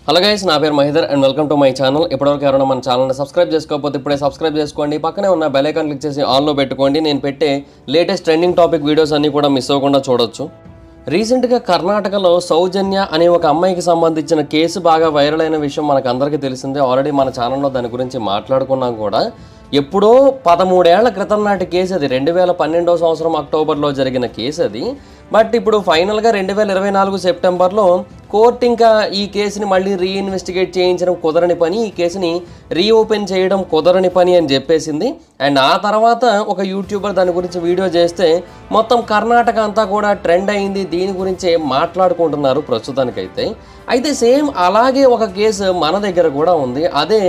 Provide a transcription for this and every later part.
Hello guys, నా పేరు Mahender and welcome to my channel. ఇప్పటివరకు ఎవరైనా మన ఛానల్ని సబ్స్క్రైబ్ చేసుకోకపోతే ఇప్పుడే సబ్స్క్రైబ్ చేసుకోండి. పక్కనే ఉన్న బెల్ ఐకాన్ క్లిక్ చేసి ఆన్లో పెట్టుకోండి. నేను పెట్టే లేటెస్ట్ ట్రెండింగ్ టాపిక్ వీడియోస్ అన్నీ కూడా మిస్ అవ్వకుండా చూడొచ్చు. రీసెంట్గా కర్ణాటకలో సౌజన్య అనే ఒక అమ్మాయికి సంబంధించిన కేసు బాగా వైరల్ అయిన విషయం మనకు అందరికీ తెలిసిందే. ఆల్రెడీ మన ఛానల్లో దాని గురించి మాట్లాడుకున్నాం కూడా. ఎప్పుడో 13 ఏళ్ల క్రితం నాటి కేసు అది. 2012వ సంవత్సరం అక్టోబర్లో జరిగిన కేసు అది. బట్ ఇప్పుడు ఫైనల్గా 2024 సెప్టెంబర్లో కోర్టు ఇంకా ఈ కేసుని మళ్ళీ రీఇన్వెస్టిగేట్ చేయించడం కుదరని పని, ఈ కేసుని రీఓపెన్ చేయడం కుదరని పని అని చెప్పేసింది. అండ్ ఆ తర్వాత ఒక యూట్యూబర్ దాని గురించి వీడియో చేస్తే మొత్తం కర్ణాటక అంతా కూడా ట్రెండ్ అయింది. దీని గురించే మాట్లాడుకుంటున్నారు ప్రస్తుతానికైతే. అయితే సేమ్ అలాగే ఒక కేసు మన దగ్గర కూడా ఉంది. అదే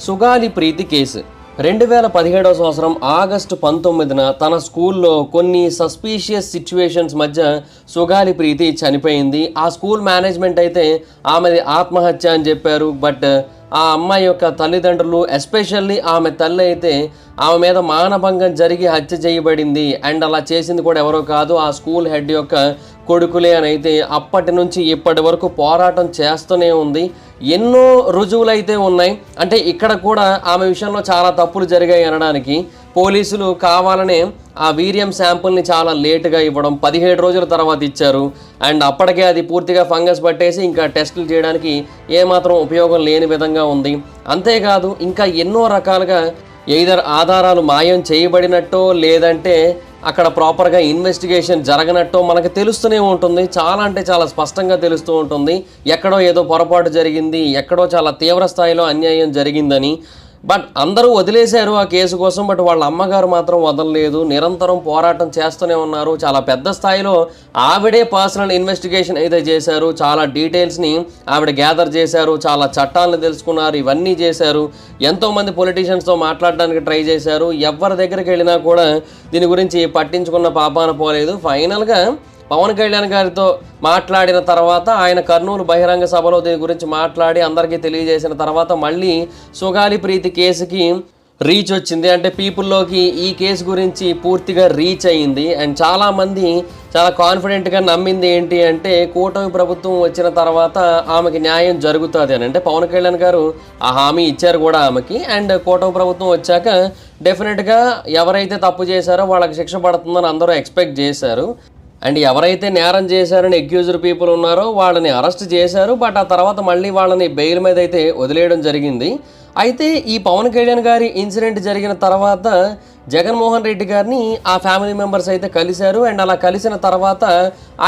సుగాలి ప్రీతి కేసు. 2017వ సంవత్సరం ఆగస్టు 19న తన స్కూల్లో కొన్ని సస్పీషియస్ సిచ్యువేషన్స్ మధ్య సుగాలి ప్రీతి చనిపోయింది. ఆ స్కూల్ మేనేజ్మెంట్ అయితే ఆమెది ఆత్మహత్య అని చెప్పారు. బట్ ఆ అమ్మాయి యొక్క తల్లిదండ్రులు, ఎస్పెషల్లీ ఆమె తల్లి అయితే ఆమె మీద మానభంగం జరిగి హత్య చేయబడింది. అండ్ అలా చేసింది కూడా ఎవరో కాదు, ఆ స్కూల్ హెడ్ యొక్క కొడుకులే అని అయితే అప్పటి నుంచి ఇప్పటి వరకు పోరాటం చేస్తూనే ఉంది. ఎన్నో రుజువులైతే ఉన్నాయి. అంటే ఇక్కడ కూడా ఆమె విషయంలో చాలా తప్పులు జరిగాయి అనడానికి పోలీసులు కావాలనే ఆ వీర్యం శాంపుల్ని చాలా లేటుగా ఇవ్వడం, 17 రోజుల తర్వాత ఇచ్చారు. అండ్ అప్పటికే అది పూర్తిగా ఫంగస్ పట్టేసి ఇంకా టెస్టులు చేయడానికి ఏమాత్రం ఉపయోగం లేని విధంగా ఉంది. అంతేకాదు ఇంకా ఎన్నో రకాలుగా ఎయిదర్ ఆధారాలు మాయం చేయబడినట్టో లేదంటే అక్కడ ప్రాపర్గా ఇన్వెస్టిగేషన్ జరగనట్టో మనకు తెలుస్తూనే ఉంటుంది. చాలా అంటే చాలా స్పష్టంగా తెలుస్తూ ఉంటుంది. ఎక్కడో ఏదో పొరపాటు జరిగింది, ఎక్కడో చాలా తీవ్ర స్థాయిలో అన్యాయం జరిగిందని. బట్ అందరూ వదిలేశారు ఆ కేసు కోసం. బట్ వాళ్ళ అమ్మగారు మాత్రం వదలలేదు, నిరంతరం పోరాటం చేస్తూనే ఉన్నారు. చాలా పెద్ద స్థాయిలో ఆవిడే పర్సనల్ ఇన్వెస్టిగేషన్ అయితే చేశారు. చాలా డీటెయిల్స్ని ఆవిడ గ్యాదర్ చేశారు, చాలా చట్టాలను తెలుసుకున్నారు, ఇవన్నీ చేశారు. ఎంతోమంది పొలిటీషియన్స్తో మాట్లాడడానికి ట్రై చేశారు. ఎవరి దగ్గరికి వెళ్ళినా కూడా దీని గురించి పట్టించుకున్న పాపాన పోలేదు. ఫైనల్గా పవన్ కళ్యాణ్ గారితో మాట్లాడిన తర్వాత ఆయన కర్నూలు బహిరంగ సభలో దీని గురించి మాట్లాడి అందరికీ తెలియజేసిన తర్వాత మళ్ళీ సుగాలి ప్రీతి కేసుకి రీచ్ వచ్చింది. అంటే పీపుల్లోకి ఈ కేసు గురించి పూర్తిగా రీచ్ అయ్యింది. అండ్ చాలామంది చాలా కాన్ఫిడెంట్గా నమ్మింది ఏంటి అంటే కూటమి ప్రభుత్వం వచ్చిన తర్వాత ఆమెకి న్యాయం జరుగుతుంది అని. అంటే పవన్ కళ్యాణ్ గారు ఆ హామీ ఇచ్చారు కూడా ఆమెకి. అండ్ కూటమి ప్రభుత్వం వచ్చాక డెఫినెట్గా ఎవరైతే తప్పు చేశారో వాళ్ళకి శిక్ష పడుతుందని అందరూ ఎక్స్పెక్ట్ చేశారు. అండ్ ఎవరైతే నేరం చేశారని అక్యూజ్డ్ పీపుల్ ఉన్నారో వాళ్ళని అరెస్ట్ చేశారు. బట్ ఆ తర్వాత మళ్ళీ వాళ్ళని బెయిల్ మీద అయితే వదిలేయడం జరిగింది. అయితే ఈ పవన్ కళ్యాణ్ గారి ఇన్సిడెంట్ జరిగిన తర్వాత జగన్మోహన్ రెడ్డి గారిని ఆ ఫ్యామిలీ మెంబర్స్ అయితే కలిశారు. అండ్ అలా కలిసిన తర్వాత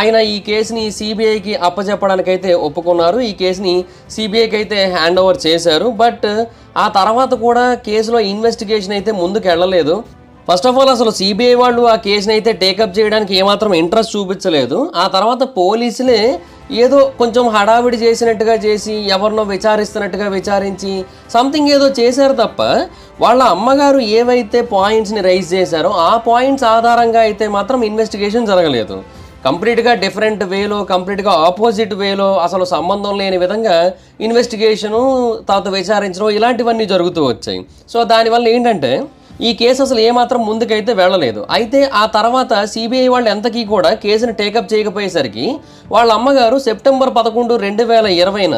ఆయన ఈ కేసుని సిబిఐకి అప్పచెప్పడానికైతే ఒప్పుకున్నారు. ఈ కేసుని సిబిఐకి అయితే హ్యాండ్ ఓవర్ చేశారు. బట్ ఆ తర్వాత కూడా కేసులో ఇన్వెస్టిగేషన్ అయితే ముందుకు వెళ్ళలేదు. ఫస్ట్ ఆఫ్ ఆల్ అసలు సిబిఐ వాళ్ళు ఆ కేసుని అయితే టేకప్ చేయడానికి ఏమాత్రం ఇంట్రెస్ట్ చూపించలేదు. ఆ తర్వాత పోలీసులే ఏదో కొంచెం హడావిడి చేసినట్టుగా చేసి ఎవరినో విచారిస్తున్నట్టుగా విచారించి సంథింగ్ ఏదో చేశారు తప్ప వాళ్ళ అమ్మగారు ఏవైతే పాయింట్స్ని రైజ్ చేశారో ఆ పాయింట్స్ ఆధారంగా అయితే మాత్రం ఇన్వెస్టిగేషన్ జరగలేదు. కంప్లీట్గా డిఫరెంట్ వేలో, కంప్లీట్గా ఆపోజిట్ వేలో, అసలు సంబంధం లేని విధంగా ఇన్వెస్టిగేషను తర్వాత విచారించడం ఇలాంటివన్నీ జరుగుతూ వచ్చాయి. సో దానివల్ల ఏంటంటే ఈ కేసు అసలు ఏమాత్రం ముందుకైతే వెళ్ళలేదు. అయితే ఆ తర్వాత సిబిఐ వాళ్ళు ఎంతకీ కూడా కేసుని టేకప్ చేయకపోయేసరికి వాళ్ళ అమ్మగారు సెప్టెంబర్ 11, 2020న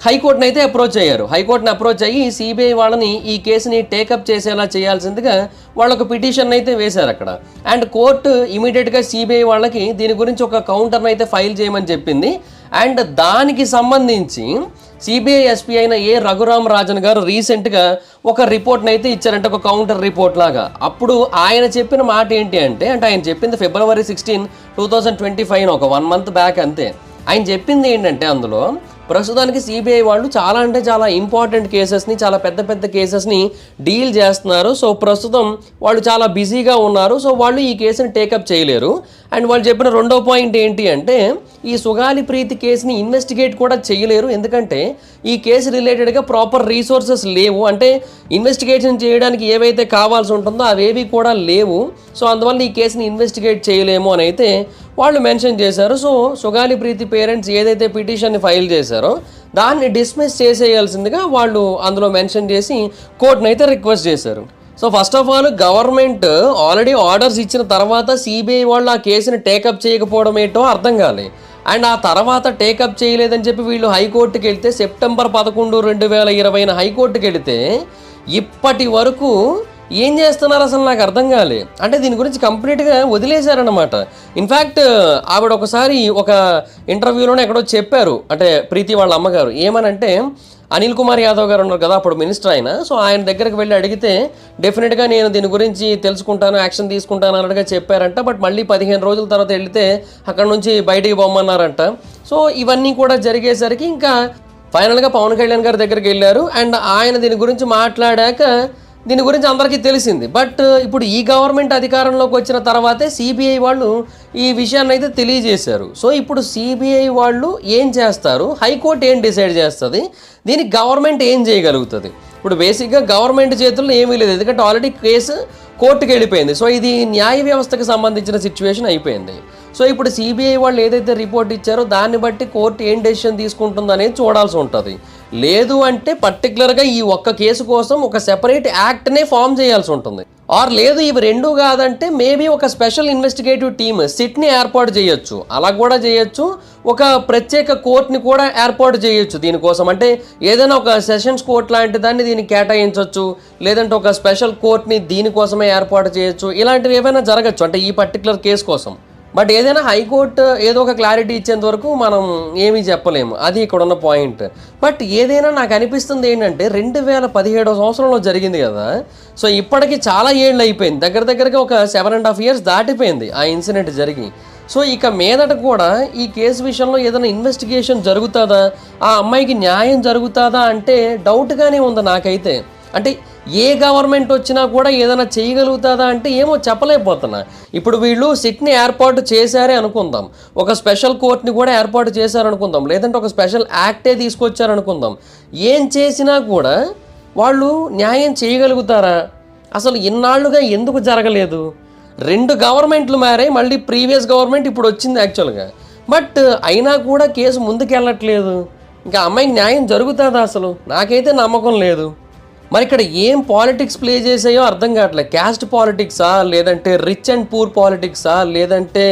హైకోర్టుని అయితే అప్రోచ్ అయ్యారు. హైకోర్టుని అప్రోచ్ అయ్యి సిబిఐ వాళ్ళని ఈ కేసుని టేకప్ చేసేలా చేయాల్సిందిగా వాళ్ళకు పిటిషన్ అయితే వేశారు అక్కడ. అండ్ కోర్టు ఇమీడియట్గా సిబిఐ వాళ్ళకి దీని గురించి ఒక కౌంటర్ని అయితే ఫైల్ చేయమని చెప్పింది. అండ్ దానికి సంబంధించి సిబిఐ ఎస్పీ అయిన రఘురామ్ రాజన్ గారు రీసెంట్గా ఒక రిపోర్ట్ని అయితే ఇచ్చారంటే ఒక కౌంటర్ రిపోర్ట్ లాగా. అప్పుడు ఆయన చెప్పిన మాట ఏంటి అంటే ఆయన చెప్పింది February 16, 2025 ఒక 1 month బ్యాక్ అంతే. ఆయన చెప్పింది ఏంటంటే అందులో ప్రస్తుతానికి సిబిఐ వాళ్ళు చాలా అంటే చాలా ఇంపార్టెంట్ కేసెస్ని, చాలా పెద్ద పెద్ద కేసెస్ని డీల్ చేస్తున్నారు. సో ప్రస్తుతం వాళ్ళు చాలా బిజీగా ఉన్నారు. సో వాళ్ళు ఈ కేసుని టేకప్ చేయలేరు. అండ్ వాళ్ళు చెప్పిన రెండో పాయింట్ ఏంటి అంటే ఈ సుగాలి ప్రీతి కేసుని ఇన్వెస్టిగేట్ కూడా చేయలేరు. ఎందుకంటే ఈ కేసు రిలేటెడ్గా ప్రాపర్ రీసోర్సెస్ లేవు. అంటే ఇన్వెస్టిగేషన్ చేయడానికి ఏవైతే కావాల్సి ఉంటుందో అవేవి కూడా లేవు. సో అందువల్ల ఈ కేసుని ఇన్వెస్టిగేట్ చేయలేము అని అయితే వాళ్ళు మెన్షన్ చేశారు. సో సుగాలి ప్రీతి పేరెంట్స్ ఏదైతే పిటిషన్ని ఫైల్ చేశారో దాన్ని డిస్మిస్ చేసేయాల్సిందిగా వాళ్ళు అందులో మెన్షన్ చేసి కోర్టును అయితే రిక్వెస్ట్ చేశారు. So first of all government already orders ఇచ్చిన తర్వాత సిబిఐ వాళ్ళు ఆ కేసుని టేకప్ చేయకపోవడం ఏంటో అర్థం కాలేదు. అండ్ ఆ తర్వాత టేకప్ చేయలేదని చెప్పి వీళ్ళు హైకోర్టుకి వెళ్తే సెప్టెంబర్ 11, 2020 హైకోర్టుకి వెళితే ఇప్పటి వరకు ఏం చేస్తున్నారు అసలు నాకు అర్థం కాలే. అంటే దీని గురించి కంప్లీట్గా వదిలేశారనమాట. ఇన్ఫ్యాక్ట్ ఆవిడ ఒకసారి ఒక ఇంటర్వ్యూలోనే ఎక్కడో చెప్పారు, అంటే ప్రీతి వాళ్ళ అమ్మగారు ఏమనంటే, అనిల్ కుమార్ యాదవ్ గారు ఉన్నారు కదా అప్పుడు మినిస్టర్ ఆయన, సో ఆయన దగ్గరికి వెళ్ళి అడిగితే డెఫినెట్గా నేను దీని గురించి తెలుసుకుంటాను, యాక్షన్ తీసుకుంటాను అన్నట్టుగా చెప్పారంట. బట్ మళ్ళీ 15 రోజుల తర్వాత వెళితే అక్కడ నుంచి బయటికి పొమ్మన్నారంట. సో ఇవన్నీ కూడా జరిగేసరికి ఇంకా ఫైనల్గా పవన్ కళ్యాణ్ గారి దగ్గరికి వెళ్ళారు. అండ్ ఆయన దీని గురించి మాట్లాడాక దీని గురించి అందరికీ తెలిసింది. బట్ ఇప్పుడు ఈ గవర్నమెంట్ అధికారంలోకి వచ్చిన తర్వాతే సిబిఐ వాళ్ళు ఈ విషయాన్ని అయితే తెలియజేశారు. సో ఇప్పుడు సిబిఐ వాళ్ళు ఏం చేస్తారు, హైకోర్టు ఏం డిసైడ్ చేస్తుంది, దీనికి గవర్నమెంట్ ఏం చేయగలుగుతుంది? ఇప్పుడు బేసిక్గా గవర్నమెంట్ చేతుల్లో ఏమీ లేదు, ఎందుకంటే ఆల్రెడీ కేసు కోర్టుకి వెళ్ళిపోయింది. సో ఇది న్యాయ వ్యవస్థకు సంబంధించిన సిచ్యువేషన్ అయిపోయింది. సో ఇప్పుడు సిబిఐ వాళ్ళు ఏదైతే రిపోర్ట్ ఇచ్చారో దాన్ని బట్టి కోర్టు ఏం డెసిషన్ తీసుకుంటుంది అనేది చూడాల్సి ఉంటుంది. లేదు అంటే పర్టికులర్గా ఈ ఒక్క కేసు కోసం ఒక సెపరేట్ యాక్ట్నే ఫామ్ చేయాల్సి ఉంటుంది. ఆర్ లేదు ఇవి రెండు కాదంటే మేబీ ఒక స్పెషల్ ఇన్వెస్టిగేటివ్ టీమ్ సిట్ని ఏర్పాటు చేయొచ్చు, అలా కూడా చేయొచ్చు. ఒక ప్రత్యేక కోర్టుని కూడా ఏర్పాటు చేయొచ్చు దీనికోసం. అంటే ఏదైనా ఒక సెషన్స్ కోర్ట్ లాంటి దాన్ని దీనికి కేటాయించవచ్చు, లేదంటే ఒక స్పెషల్ కోర్ట్ని దీనికోసమే ఏర్పాటు చేయొచ్చు. ఇలాంటివి ఏమైనా జరగచ్చు అంటే ఈ పర్టికులర్ కేసు కోసం. బట్ ఏదైనా హైకోర్టు ఏదో ఒక క్లారిటీ ఇచ్చేంత వరకు మనం ఏమీ చెప్పలేము, అది ఇక్కడ ఉన్న పాయింట్. బట్ ఏదైనా నాకు అనిపిస్తుంది ఏంటంటే 2017 సంవత్సరంలో జరిగింది కదా, సో ఇప్పటికి చాలా ఏళ్ళు అయిపోయింది, దగ్గరగా ఒక 7.5 years దాటిపోయింది ఆ ఇన్సిడెంట్ జరిగి. సో ఇక మీదట కూడా ఈ కేసు విషయంలో ఏదైనా ఇన్వెస్టిగేషన్ జరుగుతుందా, ఆ అమ్మాయికి న్యాయం జరుగుతుందా అంటే డౌట్గానే ఉంది నాకైతే. అంటే ఏ గవర్నమెంట్ వచ్చినా కూడా ఏదైనా చేయగలుగుతుందా అంటే ఏమో చెప్పలేకపోతున్నా. ఇప్పుడు వీళ్ళు సిట్ని ఏర్పాటు చేశారే అనుకుందాం, ఒక స్పెషల్ కోర్ట్ని కూడా ఏర్పాటు చేశారనుకుందాం, లేదంటే ఒక స్పెషల్ యాక్టే తీసుకొచ్చారనుకుందాం. ఏం చేసినా కూడా వాళ్ళు న్యాయం చేయగలుగుతారా? అసలు ఇన్నాళ్ళుగా ఎందుకు జరగలేదు? 2 గవర్నమెంట్లు మారాయి, మళ్ళీ ప్రీవియస్ గవర్నమెంట్ ఇప్పుడు వచ్చింది యాక్చువల్గా. బట్ అయినా కూడా కేసు ముందుకెళ్ళట్లేదు. ఇంకా అమ్మాయికి న్యాయం జరుగుతుందా? అసలు నాకైతే నమ్మకం లేదు. మరి ఇక్కడ ఏం పాలిటిక్స్ ప్లే చేసాయో అర్థం కావట్లేదు. క్యాస్ట్ పాలిటిక్సా, లేదంటే రిచ్ అండ్ పూర్ పాలిటిక్సా, లేదంటే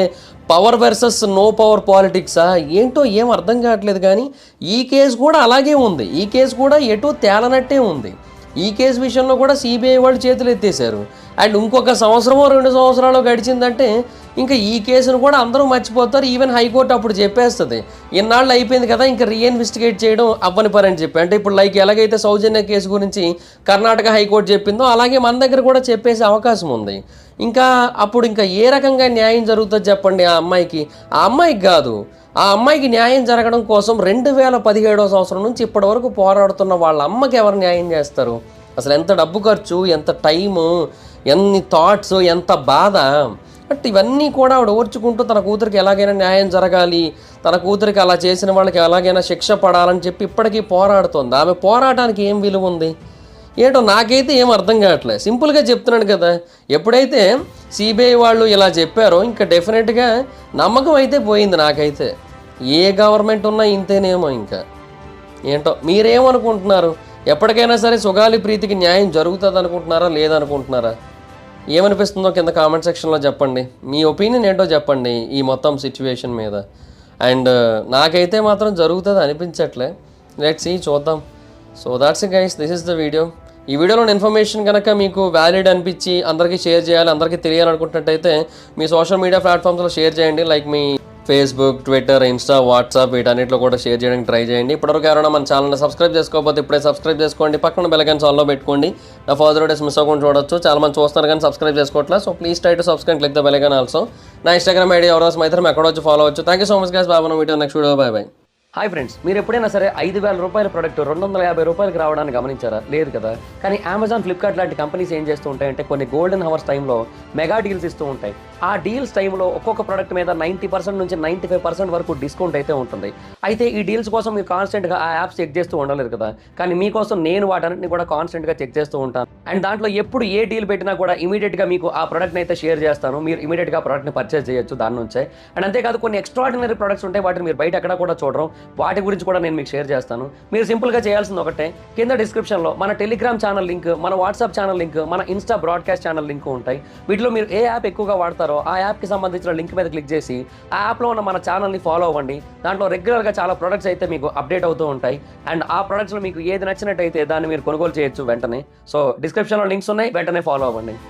పవర్ వర్సెస్ నో పవర్ పాలిటిక్సా, ఏంటో ఏం అర్థం కావట్లేదు. కానీ ఈ కేసు కూడా అలాగే ఉంది, ఈ కేసు కూడా ఎటు తేలనట్టే ఉంది. ఈ కేసు విషయంలో కూడా సిబిఐ వాళ్ళు చేతులు ఎత్తేసారు. అండ్ ఇంకొక సంవత్సరమో 2 సంవత్సరాలు గడిచిందంటే ఇంకా ఈ కేసును కూడా అందరూ మర్చిపోతారు. ఈవెన్ హైకోర్టు అప్పుడు చెప్పేస్తుంది ఇన్నాళ్ళు అయిపోయింది కదా, ఇంకా రీఇన్వెస్టిగేట్ చేయడం అవ్వని పని అని చెప్పి. అంటే ఇప్పుడు లైక్ ఎలాగైతే సౌజన్య కేసు గురించి కర్ణాటక హైకోర్టు చెప్పిందో అలాగే మన దగ్గర కూడా చెప్పేసే అవకాశం ఉంది. ఇంకా అప్పుడు ఇంకా ఏ రకంగా న్యాయం జరుగుతుంది చెప్పండి ఆ అమ్మాయికి? ఆ అమ్మాయికి కాదు, ఆ అమ్మాయికి న్యాయం జరగడం కోసం 2017 సంవత్సరం నుంచి ఇప్పటి వరకు పోరాడుతున్న వాళ్ళ అమ్మకి ఎవరు న్యాయం చేస్తారు? అసలు ఎంత డబ్బు ఖర్చు, ఎంత టైము, ఎన్ని థాట్స్, ఎంత బాధ. బట్ ఇవన్నీ కూడా ఆవిడ ఓర్చుకుంటూ తన కూతురికి ఎలాగైనా న్యాయం జరగాలి, తన కూతురికి అలా చేసిన వాళ్ళకి ఎలాగైనా శిక్ష పడాలని చెప్పి ఇప్పటికీ పోరాడుతోంది. ఆమె పోరాటానికి ఏం విలువ ఉంది ఏంటో నాకైతే ఏం అర్థం కావట్లేదు. సింపుల్గా చెప్తున్నాను కదా, ఎప్పుడైతే సిబిఐ వాళ్ళు ఇలా చెప్పారో ఇంకా డెఫినెట్గా నమ్మకం అయితే పోయింది నాకైతే. ఏ గవర్నమెంట్ ఉన్నా ఇంతేనేమో. ఇంకా ఏంటో మీరేమనుకుంటున్నారు? ఎప్పటికైనా సరే సుగాలి ప్రీతికి న్యాయం జరుగుతుంది అనుకుంటున్నారా, లేదనుకుంటున్నారా? ఏమనిపిస్తుందో కింద కామెంట్ సెక్షన్లో చెప్పండి. మీ ఒపీనియన్ ఏంటో చెప్పండి ఈ మొత్తం సిచ్యువేషన్ మీద. అండ్ నాకైతే మాత్రం జరుగుతుంది అనిపించట్లే. లెట్స్ సీ, చూద్దాం. So that's it guys, this is the video. ఈ వీడియోలోని ఇన్ఫర్మేషన్ కనుక మీకు వ్యాలిడ్ అనిపించి అందరికీ షేర్ చేయాలి, అందరికీ తెలియాలనుకుంటున్నట్టయితే మీ సోషల్ మీడియా ప్లాట్ఫామ్స్లో షేర్ చేయండి. లైక్ మీ ఫేస్బుక్, ట్విట్టర్, ఇన్స్టా, వాట్సాప్ వీటన్నిటిలో కూడా షేర్ చేయడానికి ట్రై చేయండి. ఇప్పటివరకు ఎవరైనా మన ఛానల్ని సబ్స్క్రైబ్ చేసుకోకపోతే ఇప్పుడే సబ్స్క్రైబ్ చేసుకోండి, పక్కన బెల్ ఐకాన్ ఆన్లో పెట్టుకోండి. నా ఫర్దర్ వీడియోస్ మిస్ అవ్వకుండా చూడొచ్చు. చాలా మంది చూస్తున్నారు కానీ సబ్స్క్రైబ్ చేసుకోవట్లేదు. So please try to subscribe, click the bell icon also. నా ఇన్స్టాగ్రామ్ ఐడి ఎవరోసం అయితే ఎక్కడ వచ్చి ఫాలో అవచ్చు. Thank you so much guys. Baba video next video. By by. Hi friends, మీరు ఎప్పుడైనా సరే 5,000 రూపాయల ప్రోడక్ట్ 250 రూపాయలకి రావడానికి గమనించారా? లేదు కదా. కానీ అమెజాన్, ఫ్లిప్కార్ట్ లాంటి కంపెనీస్ ఏం చేస్తూ ఉంటాయంటే కొన్ని గోల్డెన్ హవర్స్ టైంలో మెగా డీల్స్ ఇస్తూ ఉంటాయి. ఆ డీల్స్ టైంలో ఒక్కొక్క ప్రోడక్ట్ మీద 90% నుంచి 95% వరకు డిస్కౌంట్ అయితే ఉంటుంది. అయితే ఈ డీల్స్ కోసం మీరు కాన్స్టెంట్గా ఆ యాప్స్ చెక్ చేస్తూ ఉండలేదు కదా. కానీ మీకోసం నేను వాటన్నిటిని కూడా కాన్స్టెంట్గా చెక్ చేస్తూ ఉంటాను. అండ్ దాంట్లో ఎప్పుడు ఏ డీల్ పెట్టినా కూడా ఇమీడియట్గా మీకు ఆ ప్రోడక్ట్ని అయితే షేర్ చేస్తాను. మీరు ఇమీడియట్గా ప్రోడక్ట్ని పర్చేస్ చేయొచ్చు దాని నుంచే. అండ్ అంతేకాదు కొన్ని ఎక్స్ట్రాడినరీ ప్రొడక్ట్స్ ఉంటాయి, వాటిని మీరు బయట ఎక్కడ కూడా చూడరు. వాటి గురించి కూడా నేను మీకు షేర్ చేస్తాను. మీరు సింపుల్గా చేయాల్సింది ఒకటే, కింద డిస్క్రిప్షన్లో మన టెలిగ్రామ్ ఛానల్ లింక్, మన వాట్సాప్ ఛానల్ లింక్, మన ఇన్స్టా బ్రాడ్కాస్ట్ ఛానల్ లింక్ ఉంటాయి. వీటిలో మీరు ఏ యాప్ ఎక్కువగా వాడతారు, చేస్తారో ఆ యాప్కి సంబంధించిన లింక్ మీద క్లిక్ చేసి ఆ యాప్లో ఉన్న మన ఛానల్ని ఫాలో అవ్వండి. దాంట్లో రెగ్యులర్గా చాలా ప్రొడక్ట్స్ అయితే మీకు అప్డేట్ అవుతూ ఉంటాయి. అండ్ ఆ ప్రొడక్ట్స్లో మీకు ఏది నచ్చినట్టయితే దాన్ని మీరు కొనుగోలు చేయొచ్చు వెంటనే. సో డిస్క్రిప్షన్లో లింక్స్ ఉన్నాయి, వెంటనే ఫాలో అవ్వండి.